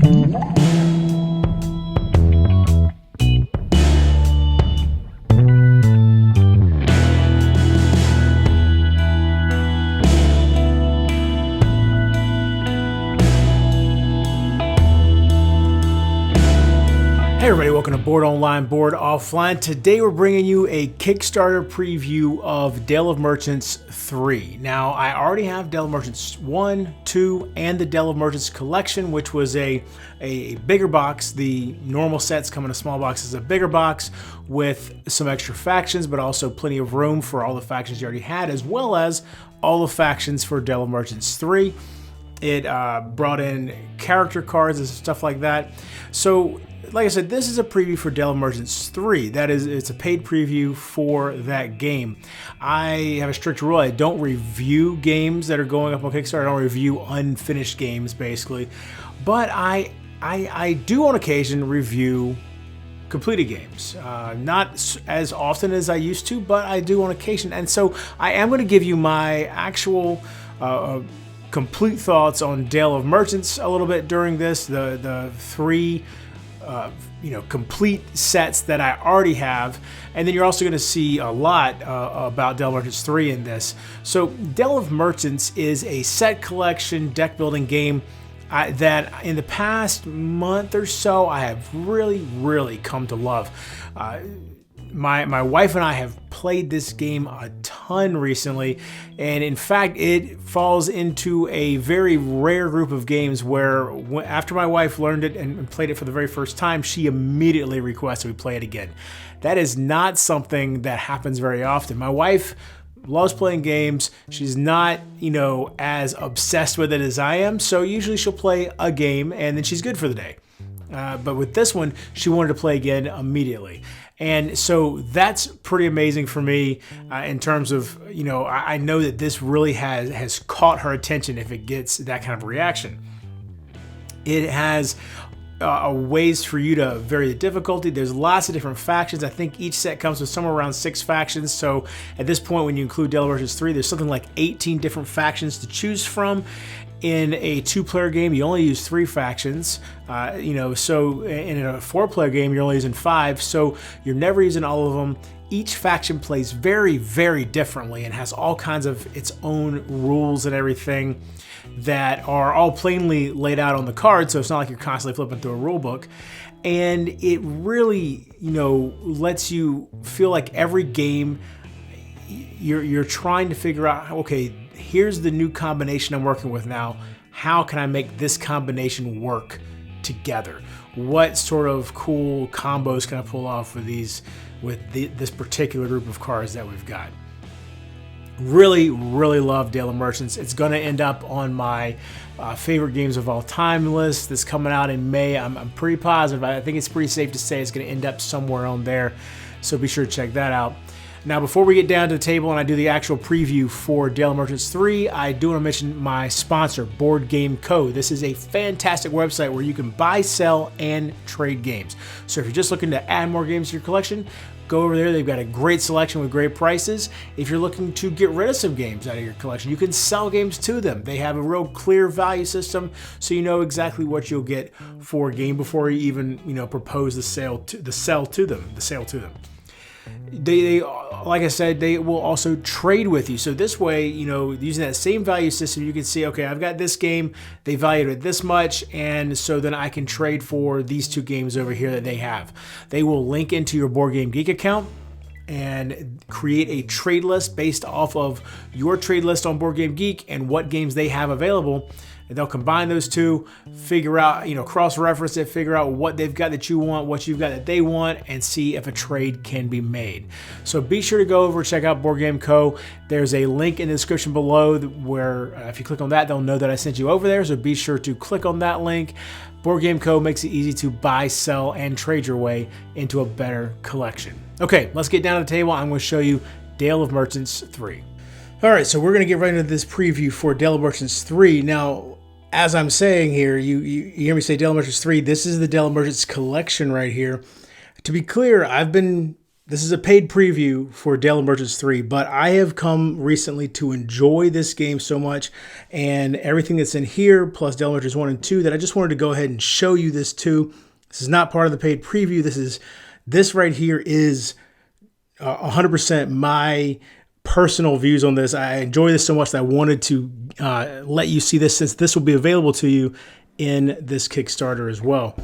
Hey everybody, welcome to Board Online, Board Offline. Today we're bringing you a Kickstarter preview of Dale of Merchants 3. Now, I already have Dale of Merchants 1, 2, and the Dale of Merchants collection, which was a bigger box. The normal sets come in a small box as a bigger box with some extra factions, but also plenty of room for all the factions you already had, as well as all the factions for Dale of Merchants 3. It brought in character cards and stuff like that. So, like I said, this is a preview for Dale of Merchants 3. That is, it's a paid preview for that game. I have a strict rule. I don't review games that are going up on Kickstarter. I don't review unfinished games, basically. But I do on occasion review completed games. Not as often as I used to, but I do on occasion. And so I am going to give you my actual complete thoughts on Dale of Merchants a little bit during this. The three complete sets that I already have, and then you're also going to see a lot about Dale of Merchants 3 in this. So Dale of Merchants is a set collection deck building game that in the past month or so I have really come to love. My wife and I have played this game a ton recently, and in fact it falls into a very rare group of games where after my wife learned it and played it for the very first time, she immediately requested we play it again. That is not something that happens very often. My wife loves playing games. She's not, as obsessed with it as I am, so usually she'll play a game and then she's good for the day. But with this one, she wanted to play again immediately. And so that's pretty amazing for me in terms of, I know that this really has caught her attention if it gets that kind of reaction. It has ways for you to vary the difficulty. There's lots of different factions. I think each set comes with somewhere around 6 factions. So at this point, when you include Dale of Merchants 3, there's something like 18 different factions to choose from. In a 2-player game, you only use 3 factions, so in a 4-player game, you're only using 5, so you're never using all of them. Each faction plays very differently and has all kinds of its own rules and everything that are all plainly laid out on the card, so it's not like you're constantly flipping through a rule book. And it really, lets you feel like every game you're trying to figure out, okay, here's the new combination I'm working with now. How can I make this combination work together? What sort of cool combos can I pull off with this particular group of cards that we've got? Really love Dale of Merchants. It's going to end up on my favorite games of all time list that's coming out in May. I'm pretty positive. I think it's pretty safe to say it's going to end up somewhere on there. So be sure to check that out. Now, before we get down to the table and I do the actual preview for Dale of Merchants 3, I do want to mention my sponsor, Board Game Co. This is a fantastic website where you can buy, sell, and trade games. So if you're just looking to add more games to your collection, go over there. They've got a great selection with great prices. If you're looking to get rid of some games out of your collection, you can sell games to them. They have a real clear value system, so you know exactly what you'll get for a game before you even propose the sale to them. They like I said, they will also trade with you. So this way, using that same value system, you can see, okay, I've got this game, they valued it this much, and so then I can trade for these 2 games over here that they have. They will link into your Board Game Geek account and create a trade list based off of your trade list on Board Game Geek and what games they have available. And they'll combine those 2, figure out, cross-reference it, figure out what they've got that you want, what you've got that they want, and see if a trade can be made. So be sure to go over and check out Board Game Co. There's a link in the description below where if you click on that, they'll know that I sent you over there. So be sure to click on that link. Board Game Co. makes it easy to buy, sell, and trade your way into a better collection. Okay, let's get down to the table. I'm going to show you Dale of Merchants 3. All right, so we're going to get right into this preview for Dale of Merchants 3. Now, as I'm saying here, you hear me say Dale of Merchants 3. This is the Dale of Merchants collection right here. To be clear, I've been This is a paid preview for Dale of Merchants 3, but I have come recently to enjoy this game so much and everything that's in here, plus Dale of Merchants 1 and 2, that I just wanted to go ahead and show you this too. This is not part of the paid preview. This right here is 100% my personal views on this. I enjoy this so much that I wanted to let you see this, since this will be available to you in this Kickstarter as well.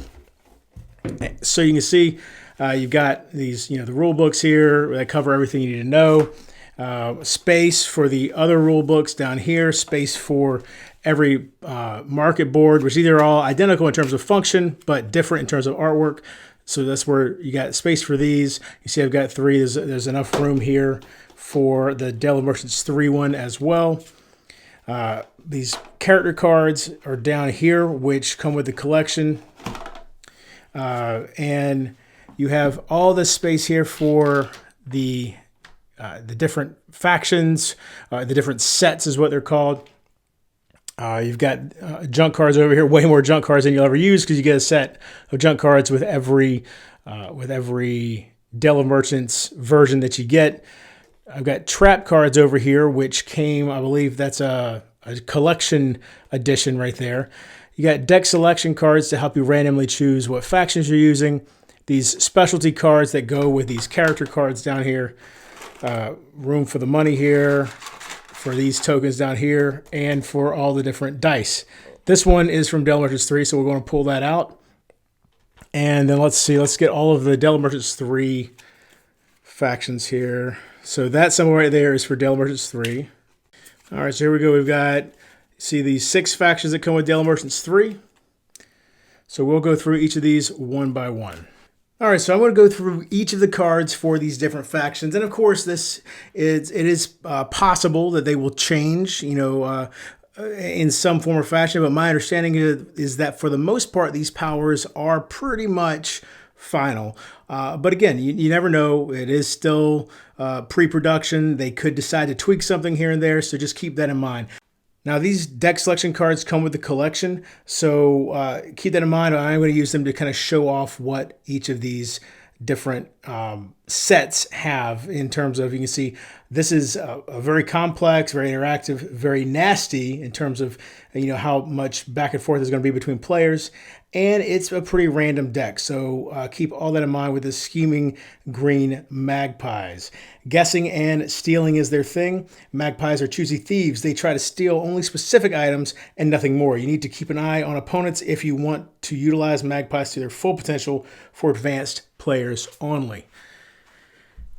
So you can see you've got these, the rule books here that cover everything you need to know. Space for the other rule books down here. Space for every market board, which either are all identical in terms of function, but different in terms of artwork. So that's where you got space for these. You see I've got 3. There's enough room here for the Dale of Merchants 3 one as well. These character cards are down here, which come with the collection. And you have all this space here for the different factions, the different sets is what they're called. You've got junk cards over here, way more junk cards than you'll ever use, because you get a set of junk cards with every Dale of Merchants version that you get. I've got trap cards over here, which came, I believe that's a collection edition right there. You got deck selection cards to help you randomly choose what factions you're using. These specialty cards that go with these character cards down here. Room for the money here, for these tokens down here, and for all the different dice. This one is from Dale of Merchants 3, so we're going to pull that out. And then let's get all of the Dale of Merchants 3 factions here. So that symbol right there is for Dale of Merchants 3. All right, so here we go. We've got, see these 6 factions that come with Dale of Merchants 3. So we'll go through each of these one by one. All right, so I'm going to go through each of the cards for these different factions. And of course, it is possible that they will change, in some form or fashion. But my understanding is that for the most part, these powers are pretty much final. But again, you never know. It is still pre-production. They could decide to tweak something here and there. So just keep that in mind. Now, these deck selection cards come with the collection, so keep that in mind. I'm going to use them to kind of show off what each of these different sets have in terms of, you can see this is a very complex, very interactive, very nasty in terms of, how much back and forth is going to be between players. And it's a pretty random deck, so keep all that in mind with the scheming green magpies. Guessing and stealing is their thing. Magpies are choosy thieves. They try to steal only specific items and nothing more. You need to keep an eye on opponents if you want to utilize magpies to their full potential for advanced players only.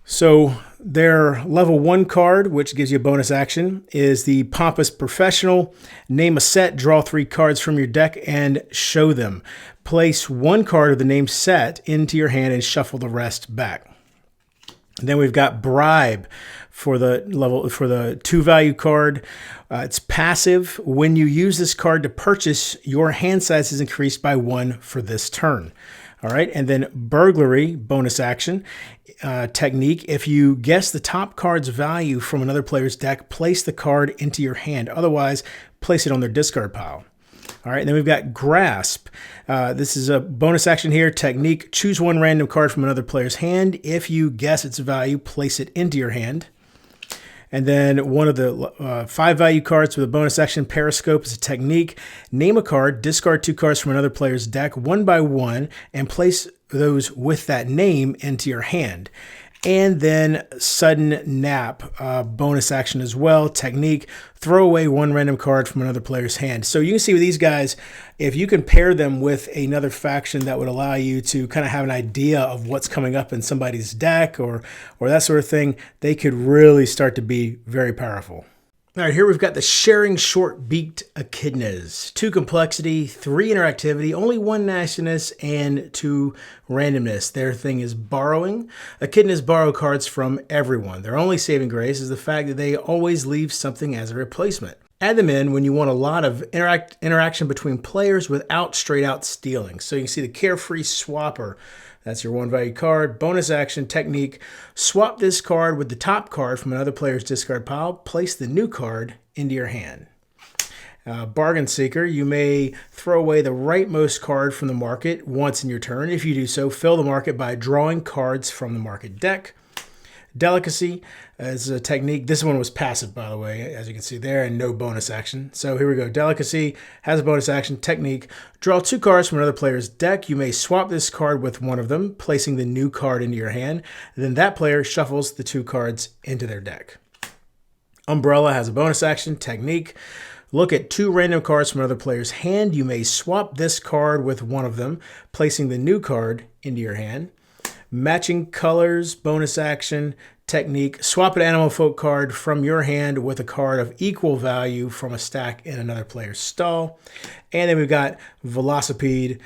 So their level 1 card, which gives you a bonus action, is the Pompous Professional. Name a set, draw 3 cards from your deck, and show them. Place 1 card of the named set into your hand and shuffle the rest back. And then we've got Bribe for the 2 value card. It's passive. When you use this card to purchase, your hand size is increased by 1 for this turn. All right, and then Burglary, bonus action technique. If you guess the top card's value from another player's deck, place the card into your hand. Otherwise, place it on their discard pile. All right, and then we've got Grasp. This is a bonus action here, technique. Choose 1 random card from another player's hand. If you guess its value, place it into your hand. And then one of the 5 value cards with a bonus action, Periscope, is a technique. Name a card, discard 2 cards from another player's deck one by one, and place those with that name into your hand. And then Sudden Nap, bonus action as well, technique. Throw away 1 random card from another player's hand. So you can see with these guys, if you can pair them with another faction that would allow you to kind of have an idea of what's coming up in somebody's deck or that sort of thing, they could really start to be very powerful. All right, here we've got the Sharing Short-Beaked Echidnas. 2 complexity, 3 interactivity, only 1 nastiness, and 2 randomness. Their thing is borrowing. Echidnas borrow cards from everyone. Their only saving grace is the fact that they always leave something as a replacement. Add them in when you want a lot of interaction between players without straight-out stealing. So you can see the Carefree Swapper. That's your 1 value card. Bonus action technique. Swap this card with the top card from another player's discard pile. Place the new card into your hand. Bargain Seeker, you may throw away the rightmost card from the market once in your turn. If you do so, fill the market by drawing cards from the market deck. Delicacy is a technique. This one was passive, by the way, as you can see there, and no bonus action. So here we go. Delicacy has a bonus action technique. Draw 2 cards from another player's deck. You may swap this card with one of them, placing the new card into your hand. Then that player shuffles the 2 cards into their deck. Umbrella has a bonus action technique. Look at 2 random cards from another player's hand. You may swap this card with one of them, placing the new card into your hand. Matching colors, bonus action technique. Swap an animal folk card from your hand with a card of equal value from a stack in another player's stall. And then we've got Velocipede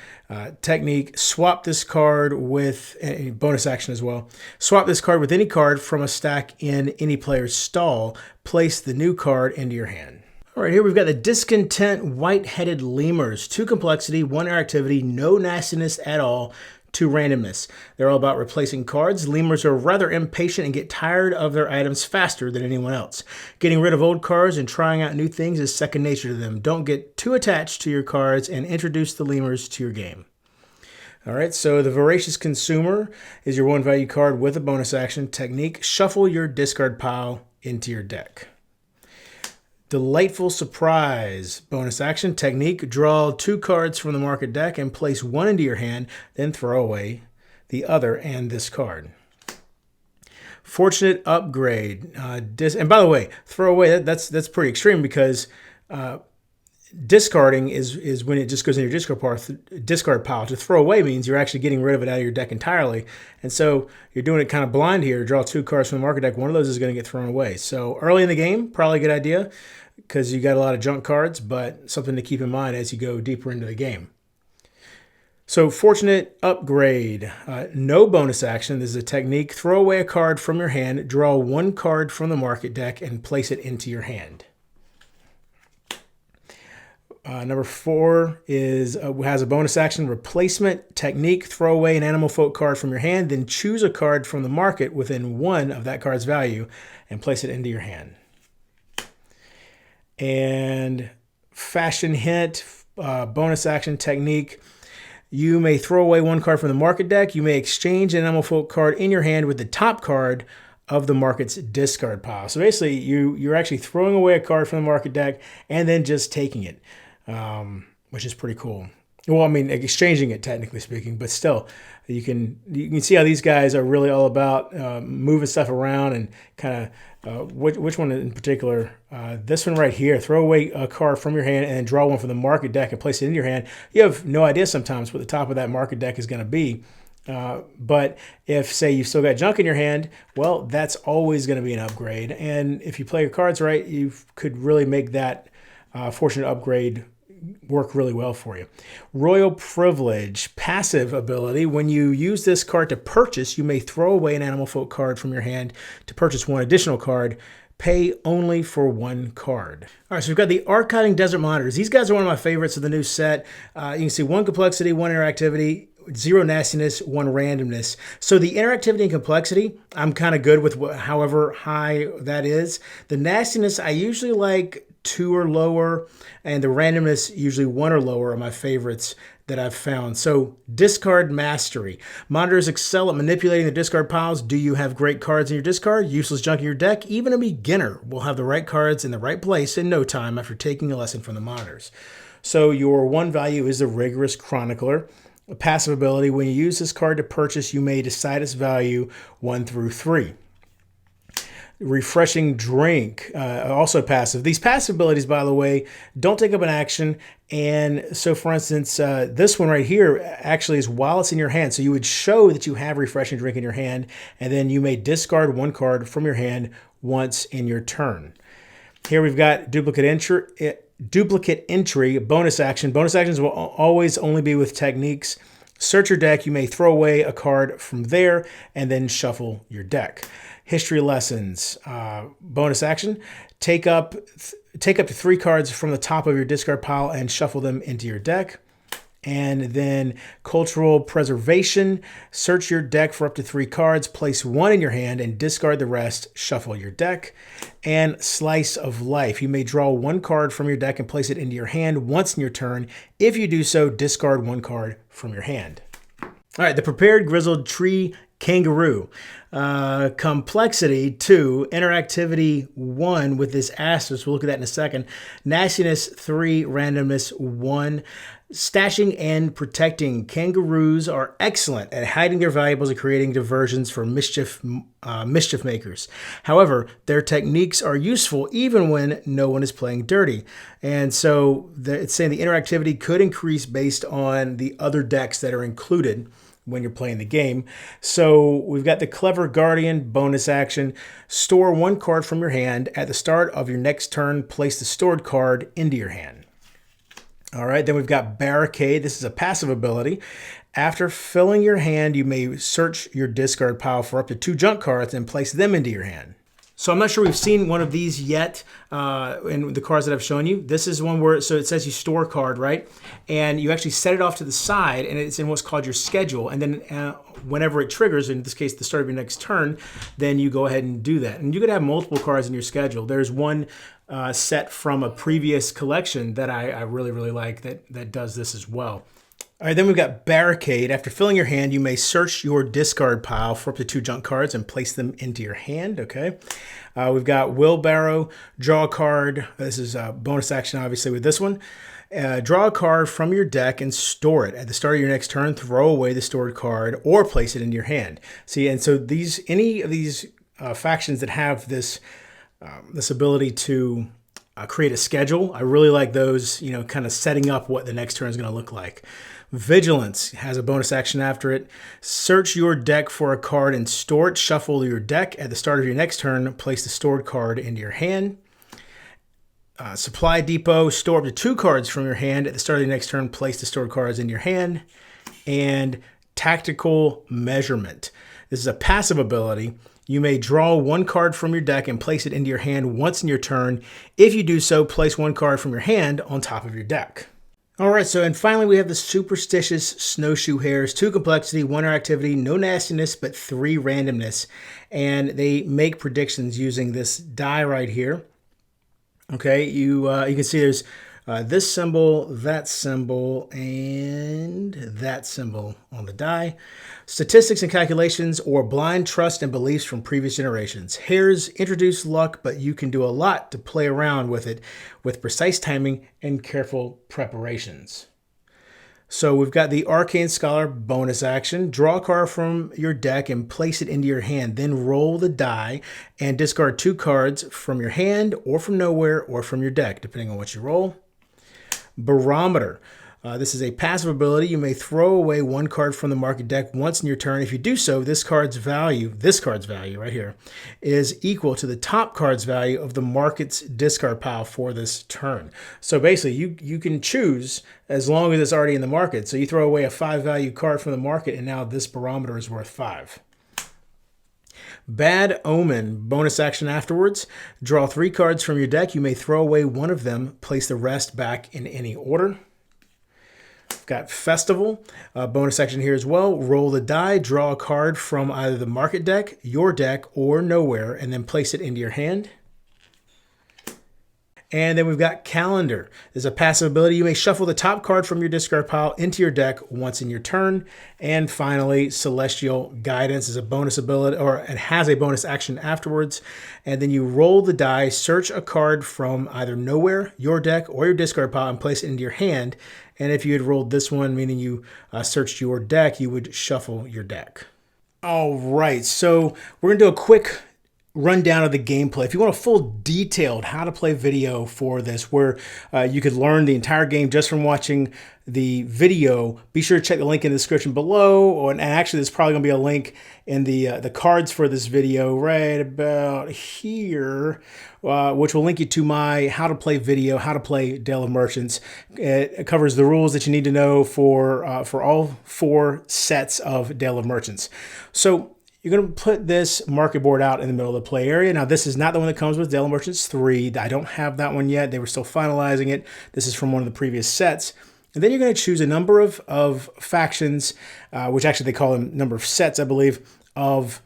technique. Swap this card with a bonus action as well. Swap this card with any card from a stack in any player's stall. Place the new card into your hand. All right, here we've got the Discontent White-Headed Lemurs. 2 complexity, 1 interactivity, no nastiness at all, 2 randomness. They're all about replacing cards. Lemurs are rather impatient and get tired of their items faster than anyone else. Getting rid of old cards and trying out new things is second nature to them. Don't get too attached to your cards and introduce the lemurs to your game. All right, so the Voracious Consumer is your 1 value card with a bonus action technique. Shuffle your discard pile into your deck. Delightful Surprise bonus action technique. Draw 2 cards from the market deck and place 1 into your hand, then throw away the other and this card. Fortunate Upgrade. And by the way, throw away, that's pretty extreme because discarding is when it just goes in your discard pile. To throw away means you're actually getting rid of it out of your deck entirely. And so you're doing it kind of blind here. Draw 2 cards from the market deck. One of those is going to get thrown away. So early in the game, probably a good idea because you got a lot of junk cards, but something to keep in mind as you go deeper into the game. So Fortunate Upgrade, no bonus action. This is a technique. Throw away a card from your hand, draw 1 card from the market deck, and place it into your hand. Number 4 has a bonus action, Replacement technique. Throw away an animal folk card from your hand, then choose a card from the market within 1 of that card's value and place it into your hand. And Fashion Hint, bonus action technique. You may throw away 1 card from the market deck. You may exchange an animal folk card in your hand with the top card of the market's discard pile. So basically, you're actually throwing away a card from the market deck and then just taking it, which is pretty cool. Well, I mean, exchanging it, technically speaking, but still, you can see how these guys are really all about moving stuff around and kind of which one in particular. This one right here, throw away a card from your hand and then draw 1 from the market deck and place it in your hand. You have no idea sometimes what the top of that market deck is going to be. But if, say, you've still got junk in your hand, well, that's always going to be an upgrade. And if you play your cards right, you could really make that Fortunate Upgrade work really well for you. Royal Privilege, passive ability. When you use this card to purchase, you may throw away an animal folk card from your hand to purchase 1 additional card. Pay only for 1 card. All right, so we've got the Archiving Desert Monitors. These guys are one of my favorites of the new set. You can see 1 complexity, 1 interactivity, 0 nastiness, 1 randomness. So the interactivity and complexity, I'm kind of good with however high that is. The nastiness, I usually like 2 or lower, and the randomness, usually 1 or lower, are my favorites that I've found. So Discard Mastery. Monitors excel at manipulating the discard piles. Do you have great cards in your discard? Useless junk in your deck? Even a beginner will have the right cards in the right place in no time after taking a lesson from the monitors. So your 1 value is the Rigorous Chronicler. A passive ability. When you use this card to purchase, you may decide its value 1 through 3. Refreshing Drink, also passive. These passive abilities, by the way, don't take up an action. And so, for instance, this one right here actually is while it's in your hand. So you would show that you have Refreshing Drink in your hand, and then you may discard 1 card from your hand once in your turn. Here we've got Duplicate Entry, bonus action. Bonus actions will always only be with techniques. Search your deck. You may throw away a card from there and then shuffle your deck. History Lessons, bonus action. Take up to 3 cards from the top of your discard pile and shuffle them into your deck. And then cultural preservation, search your deck for up to 3 cards, place 1 in your hand and discard the rest, shuffle your deck. And slice of life, you may draw 1 card from your deck and place it into your hand once in your turn. If you do so, discard 1 card from your hand. All right, the prepared grizzled tree kangaroo. Complexity 2, interactivity 1 with this asterisk, we'll look at that in a second. Nastiness 3, randomness 1. Stashing and protecting. Kangaroos are excellent at hiding their valuables and creating diversions for mischief makers. However, their techniques are useful even when no one is playing dirty. And so it's saying the interactivity could increase based on the other decks that are included when you're playing the game. So we've got the Clever Guardian bonus action. Store 1 card from your hand. At the start of your next turn, place the stored card into your hand. All right, then we've got Barricade. This is a passive ability. After filling your hand, you may search your discard pile for up to 2 junk cards and place them into your hand. So I'm not sure we've seen one of these yet in the cards that I've shown you. This is one where, so it says you store a card, right? And you actually set it off to the side and it's in what's called your schedule. And then whenever it triggers, in this case, the start of your next turn, then you go ahead and do that. And you could have multiple cards in your schedule. There's one set from a previous collection that I really, really like that does this as well. All right, then we've got Barricade. After filling your hand, you may search your discard pile for up to 2 junk cards and place them into your hand, okay? We've got Wheelbarrow, draw a card. This is a bonus action, obviously, with this one. Draw a card from your deck and store it. At the start of your next turn, throw away the stored card or place it into your hand. See, and so any of these factions that have this ability to create a schedule, I really like those, kind of setting up what the next turn is going to look like. Vigilance has a bonus action after it. Search your deck for a card and store it. Shuffle your deck. At the start of your next turn, place the stored card into your hand. Supply Depot, store up to 2 cards from your hand. At the start of your next turn, place the stored cards in your hand. And Tactical Measurement. This is a passive ability. You may draw 1 card from your deck and place it into your hand once in your turn. If you do so, place 1 card from your hand on top of your deck. All right, so and finally we have the Superstitious Snowshoe Hares. 2 complexity, 1 interactivity, no nastiness, but 3 randomness. And they make predictions using this die right here. Okay, you can see there's this symbol, that symbol, and that symbol on the die. Statistics and calculations or blind trust and beliefs from previous generations. Hares introduce luck, but you can do a lot to play around with it with precise timing and careful preparations. So we've got the Arcane Scholar bonus action. Draw a card from your deck and place it into your hand. Then roll the die and discard 2 cards from your hand or from nowhere or from your deck, depending on what you roll. Barometer. This is a passive ability. You may throw away 1 card from the market deck once in your turn. If you do so, this card's value right here, is equal to the top card's value of the market's discard pile for this turn. So basically, you can choose as long as it's already in the market. So you throw away a 5 value card from the market, and now this barometer is worth 5. Bad Omen, bonus action afterwards. Draw 3 cards from your deck. You may throw away 1 of them. Place the rest back in any order. We've got Festival, bonus action here as well. Roll the die, draw a card from either the market deck, your deck, or nowhere, and then place it into your hand. And then we've got Calendar. There's a passive ability. You may shuffle the top card from your discard pile into your deck once in your turn. And finally, Celestial Guidance is a bonus ability, or it has a bonus action afterwards. And then you roll the die, search a card from either nowhere, your deck, or your discard pile, and place it into your hand. And if you had rolled this one, meaning you searched your deck, you would shuffle your deck. All right, so we're going to do a quick rundown of the gameplay. If you want a full detailed how to play video for this, where you could learn the entire game just from watching the video, be sure to check the link in the description below. And actually, there's probably going to be a link in the cards for this video right about here, which will link you to my how to play video, how to play Dale of Merchants. It covers the rules that you need to know for all 4 sets of Dale of Merchants. So you're going to put this market board out in the middle of the play area. Now, this is not the one that comes with Dale of Merchants 3. I don't have that one yet. They were still finalizing it. This is from one of the previous sets. And then you're going to choose a number of factions, which actually they call them number of sets, I believe, of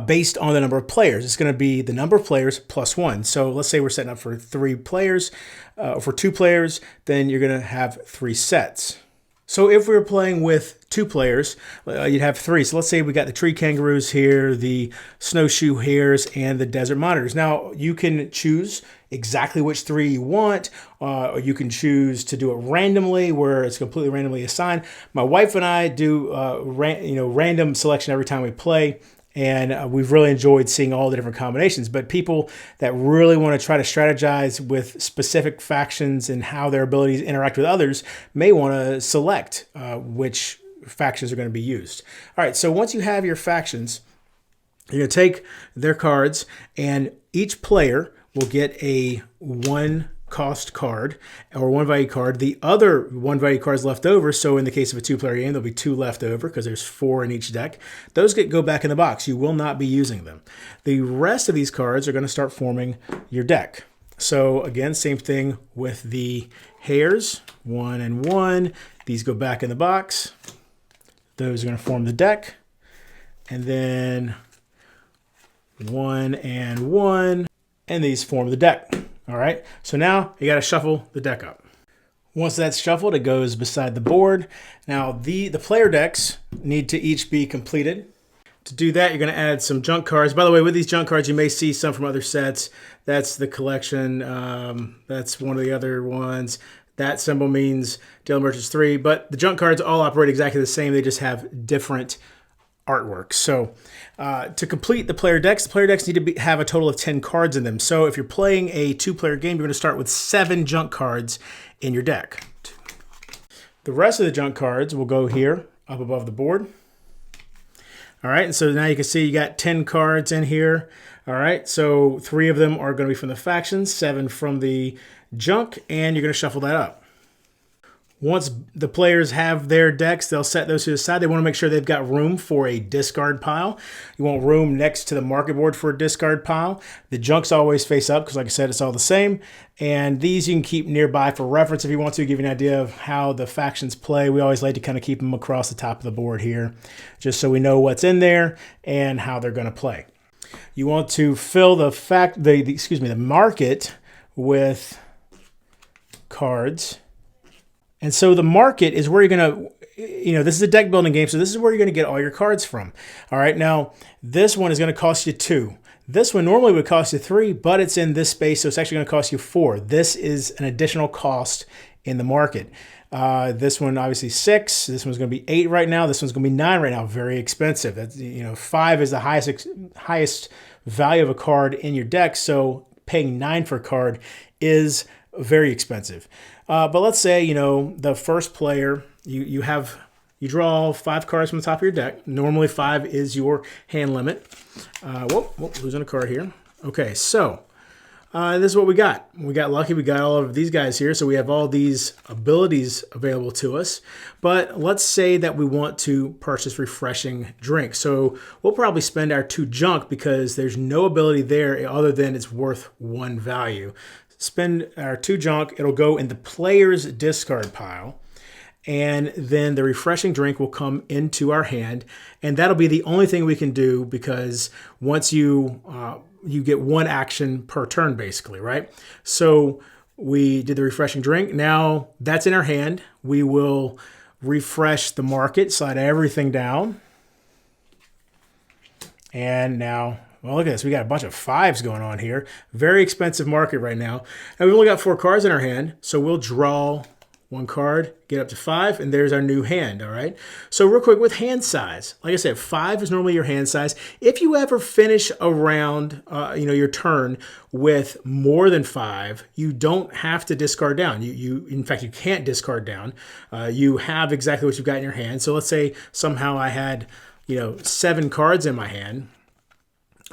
based on the number of players. It's going to be the number of players plus one. So let's say we're setting up for 3 players, for 2 players, then you're going to have 3 sets. So if we were playing with 2 players, you'd have 3. So let's say we got the tree kangaroos here, the snowshoe hares, and the desert monitors. Now you can choose exactly which 3 you want, or you can choose to do it randomly, where it's completely randomly assigned. My wife and I do random selection every time we play. And we've really enjoyed seeing all the different combinations. But people that really want to try to strategize with specific factions and how their abilities interact with others may want to select which factions are going to be used. All right, so once you have your factions, you're going to take their cards, and each player will get a 1 cost card or 1 value card. The other 1 value cards left over, so in the case of a 2-player game, there'll be 2 left over because there's 4 in each deck. Those go back in the box. You will not be using them. The rest of these cards are going to start forming your deck. So again, same thing with the hares, 1 and 1. These go back in the box. Those are going to form the deck. And then 1 and 1, and these form the deck. All right, so now you got to shuffle the deck up. Once that's shuffled, it goes beside the board. Now the player decks need to each be completed. To do that, you're going to add some junk cards. By the way, with these junk cards, you may see some from other sets. That's the collection. That's one of the other ones. That symbol means Dale of Merchants 3, but the junk cards all operate exactly the same. They just have different artwork. So to complete the player decks need to have a total of 10 cards in them. So if you're playing a 2-player game, you're going to start with 7 junk cards in your deck. The rest of the junk cards will go here up above the board. All right, and so now you can see you got 10 cards in here. All right, so 3 of them are going to be from the factions, 7 from the junk, and you're going to shuffle that up. Once the players have their decks, they'll set those to the side. They want to make sure they've got room for a discard pile. You want room next to the market board for a discard pile. The junks always face up because, like I said, it's all the same. And these you can keep nearby for reference if you want to, give you an idea of how the factions play. We always like to kind of keep them across the top of the board here, just so we know what's in there and how they're going to play. You want to fill the market with cards. And so the market is where you're going to, this is a deck building game, so this is where you're going to get all your cards from. All right, now this one is going to cost you 2. This one normally would cost you 3, but it's in this space, so it's actually going to cost you 4. This is an additional cost in the market. This one obviously 6. This one's going to be 8 right now. This one's going to be 9 right now. Very expensive. That's 5 is the highest value of a card in your deck, so paying 9 for a card is very expensive. But let's say, the first player, you draw 5 cards from the top of your deck. Normally 5 is your hand limit. Losing a card here. Okay, so this is what we got. We got lucky. We got all of these guys here. So we have all these abilities available to us. But let's say that we want to purchase refreshing drink. So we'll probably spend our 2 junk because there's no ability there other than it's worth 1 value. Spend our 2 junk, it'll go in the player's discard pile, and then the refreshing drink will come into our hand, and that'll be the only thing we can do because once you get 1 action per turn, basically, right? So we did the refreshing drink. Now that's in our hand. We will refresh the market, slide everything down, and now, well, look at this. We got a bunch of 5s going on here. Very expensive market right now. And we've only got 4 cards in our hand, so we'll draw 1 card, get up to 5, and there's our new hand, all right? So real quick, with hand size, like I said, 5 is normally your hand size. If you ever finish a round, your turn with more than 5, you don't have to discard down. In fact, you can't discard down. You have exactly what you've got in your hand. So let's say somehow I had, 7 cards in my hand.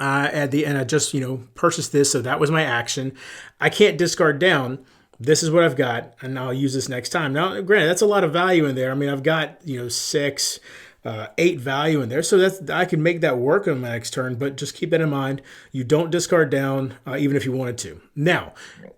At the end, I just, purchased this, so that was my action. I can't discard down. This is what I've got, and I'll use this next time. Now, granted, that's a lot of value in there. I mean, I've got, 6, 8 value in there. So I can make that work on my next turn, but just keep that in mind. You don't discard down even if you wanted to. Now,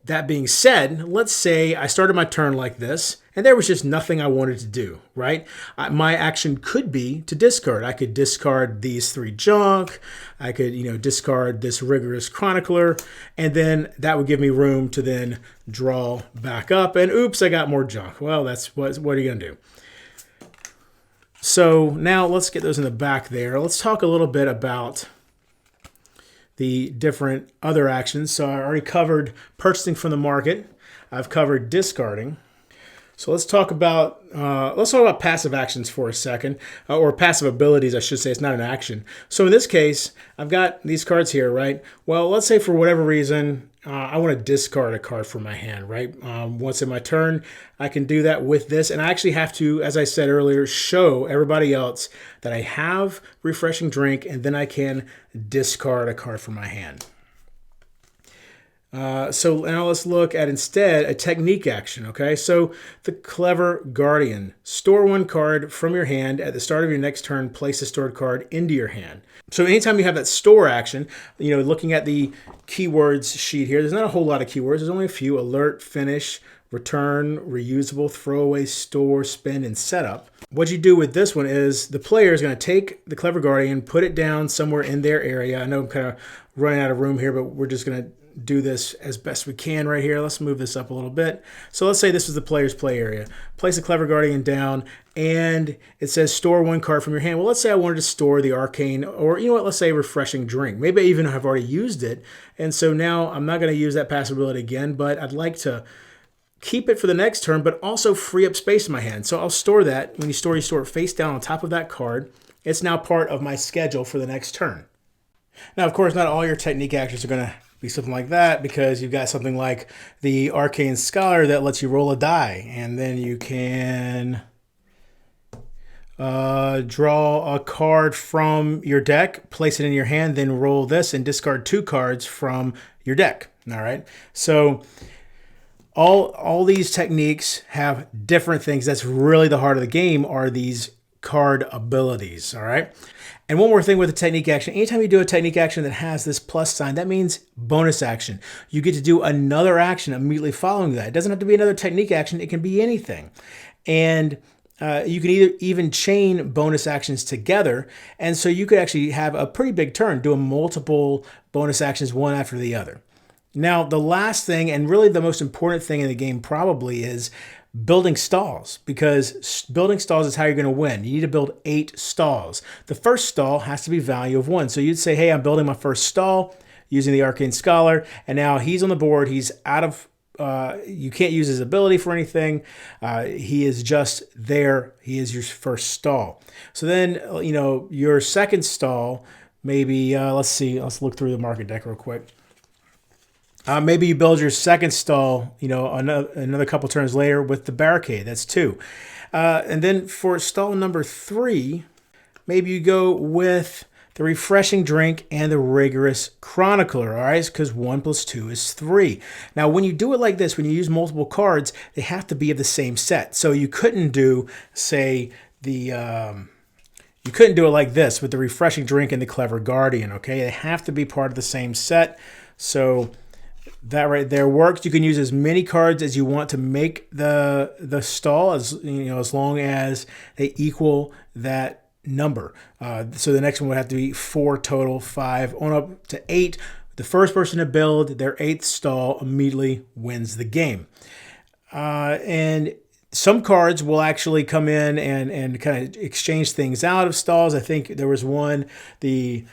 that being said, let's say I started my turn like this, and there was just nothing I wanted to do, right? My action could be to discard. I could discard these 3 junk. I could, discard this rigorous chronicler, and then that would give me room to then draw back up. And oops, I got more junk. Well, what are you gonna do? So now let's get those in the back there. Let's talk a little bit about the different other actions. So I already covered purchasing from the market. I've covered discarding. So let's talk about passive actions for a second, or passive abilities, I should say. It's not an action. So in this case, I've got these cards here, right? Well, let's say for whatever reason, I want to discard a card from my hand, right? Once in my turn, I can do that with this, and I actually have to, as I said earlier, show everybody else that I have Refreshing Drink, and then I can discard a card from my hand. So now let's look at instead a technique action, okay? So the Clever Guardian. Store 1 card from your hand. At the start of your next turn, place a stored card into your hand. So anytime you have that store action, looking at the keywords sheet here, there's not a whole lot of keywords. There's only a few: alert, finish, return, reusable, throwaway, store, spend, and setup. What you do with this one is the player is going to take the Clever Guardian, put it down somewhere in their area. I know I'm kind of running out of room here, but we're just going to do this as best we can right here. Let's move this up a little bit. So let's say this is the player's play area. Place a Clever Guardian down, and it says store 1 card from your hand. Well, let's say I wanted to store the Arcane, or let's say Refreshing Drink. Maybe I even have already used it, and so now I'm not going to use that passive ability again, but I'd like to keep it for the next turn, but also free up space in my hand. So I'll store that. When you store it face down on top of that card. It's now part of my schedule for the next turn. Now, of course, not all your technique actions are going to be something like that, because you've got something like the Arcane Scholar that lets you roll a die, and then you can draw a card from your deck, place it in your hand, then roll this and discard 2 cards from your deck. All right, so all these techniques have different things. That's really the heart of the game, are these card abilities. All right. And one more thing with the technique action: anytime you do a technique action that has this plus sign, that means bonus action. You get to do another action immediately following that. It doesn't have to be another technique action. It can be anything. And you can even chain bonus actions together. And so you could actually have a pretty big turn doing multiple bonus actions one after the other. Now, the last thing, and really the most important thing in the game probably, is building stalls, because building stalls is how you're going to win. You need to build 8 stalls. The first stall has to be value of 1. So you'd say, hey, I'm building my first stall using the Arcane Scholar, and now he's on the board. He's out of, you can't use his ability for anything. He is just there. He is your first stall. So then, your second stall, maybe, let's look through the market deck real quick. Maybe you build your second stall, another couple turns later with the Barricade. That's 2. And then for stall number 3, maybe you go with the Refreshing Drink and the Rigorous Chronicler, all right? Because 1 + 2 is 3. Now, when you do it like this, when you use multiple cards, they have to be of the same set. So you couldn't do, say, you couldn't do it like this with the Refreshing Drink and the Clever Guardian, okay? They have to be part of the same set. So that right there works. You can use as many cards as you want to make the stall, as long as they equal that number. So the next one would have to be 4 total, 5 on up to 8. The first person to build their 8th stall immediately wins the game. And some cards will actually come in and kind of exchange things out of stalls. I think there was one, the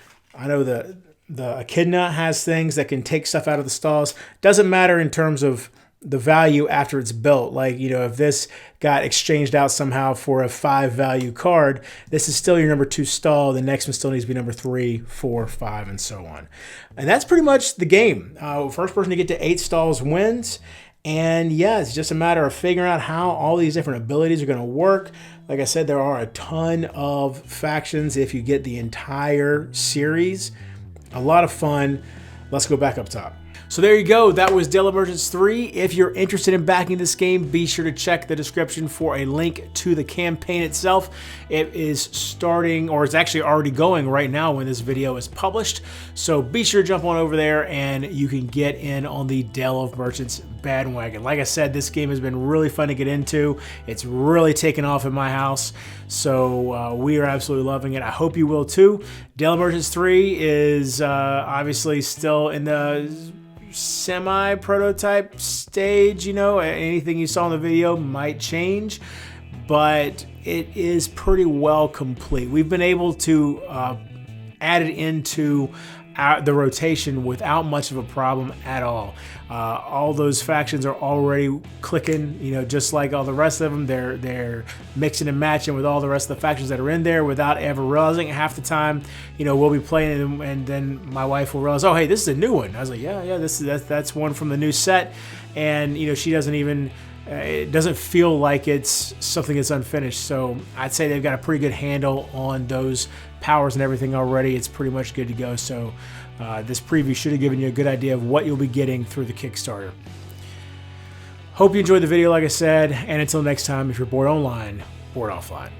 Echidna has things that can take stuff out of the stalls. Doesn't matter in terms of the value after it's built. Like, if this got exchanged out somehow for a 5 value card, this is still your number 2 stall. The next one still needs to be number 3, 4, 5, and so on. And that's pretty much the game. First person to get to 8 stalls wins. And yeah, it's just a matter of figuring out how all these different abilities are going to work. Like I said, there are a ton of factions if you get the entire series. A lot of fun. Let's go back up top. So there you go. That was Dale of Merchants 3. If you're interested in backing this game, be sure to check the description for a link to the campaign itself. It is starting, or it's actually already going right now when this video is published. So be sure to jump on over there and you can get in on the Dale of Merchants bandwagon. Like I said, this game has been really fun to get into. It's really taken off in my house. So we are absolutely loving it. I hope you will too. Dale of Merchants 3 is obviously still in the semi-prototype stage. You know, anything you saw in the video might change, but it is pretty well complete. We've been able to add it into the rotation without much of a problem at all. All those factions are already clicking, you know, just like all the rest of them. They're mixing and matching with all the rest of the factions that are in there without ever realizing. Half the time, you know, we'll be playing and then my wife will realize, oh, hey, this is a new one. I was like, yeah, that's one from the new set, and you know, she doesn't even. It doesn't feel like it's something that's unfinished. So I'd say they've got a pretty good handle on those powers and everything already. It's pretty much good to go. So this preview should have given you a good idea of what you'll be getting through the Kickstarter. Hope you enjoyed the video, like I said, and until next time, if you're bored online, bored offline.